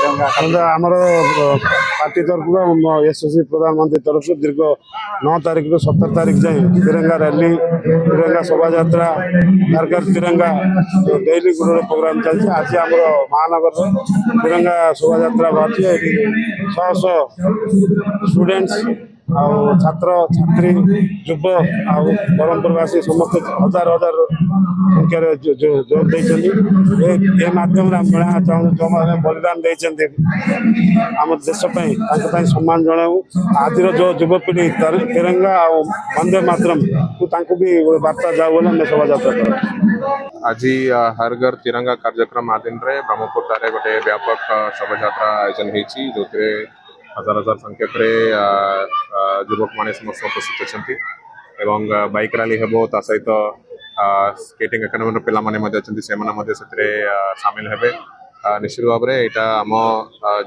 आमर पार्टी तरफ एसएससी प्रधानमंत्री तरफ दीर्घ 9 तारीख रू 17 तारीख जाए तिरंगा रैली तिरंगा शोभा यात्रा घर घर तिरंगा डेली गुड प्रोग्राम चलती। आज आम महानगर तिरंगा शोभा यात्रा बाहर शह शह स्टूडेंट्स छात्र छात्री युव ब्रह्मपुरवासी समस्त हजार हजार संख्यार जोग देते माध्यम चाहूँ जो मैंने बलिदान देते आम देश सम्मान जनाऊ। आज जो युवपीढ़ी तिरंगा और वंदे मातरम को भी वार्ता जाऊ बोले शोभा यात्रा आज हर घर तिरंगा कार्यक्रम आदिन रे ब्रह्मपुर ठारे गोटे व्यापक शोभा यात्रा आयोजन होती जो हजार हजार संख्यक युवक मैंने समस्त उपस्थित अच्छा बाइक रैली हे सहित स्केटिंग एकाडेमी पिला से सामिल हे। निश्चित भाव में यहाँ आम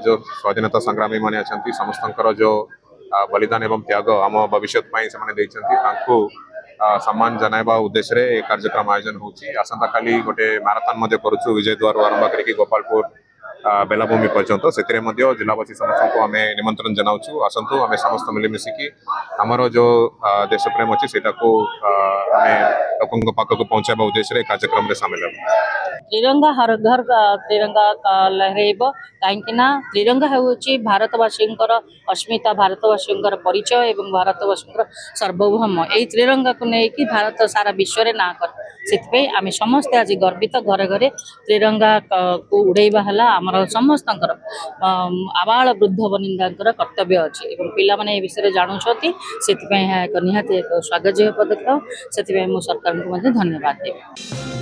जो स्वाधीनता संग्रामी मैंने अच्छा समस्त जो बलिदान एवं त्याग आम भविष्य सम्मान जनाइबा उद्देश्य ये कार्यक्रम आयोजन होची। आसंता काली गोटे मैराथन करुचु विजय द्वार आरंभ करके गोपालपुर बेलाभूमि पर्यंत से जिलावासी समस्त को आम निमंत्रण जनाऊँ आसतु आम समस्त मिलमिशिकी आमर जो देश प्रेम अच्छी से लोकों पाखक पहुँचाइबा उद्देश्य कार्यक्रम में सामिल है। त्रिरंगा हर घर तिरंगा लहरेब कहीं त्रिरंगा हूँ भारतवासी अस्मिता भारतवासी परिचय एवं भारतवासी सार्वभौम यही त्रिरंगा को लेकिन भारत सारा विश्व में ना कर से आम समस्ते आज गर्वित घरे घरे त्रिरंगा को उड़ेबा है आमर समस्त आबाल वृद्ध बनिंदा कर्तव्य अच्छी पिला माने ए विषय जानूँ से निहाती एक स्वागत पदक्षेप से सरकार को धन्यवाद देवी।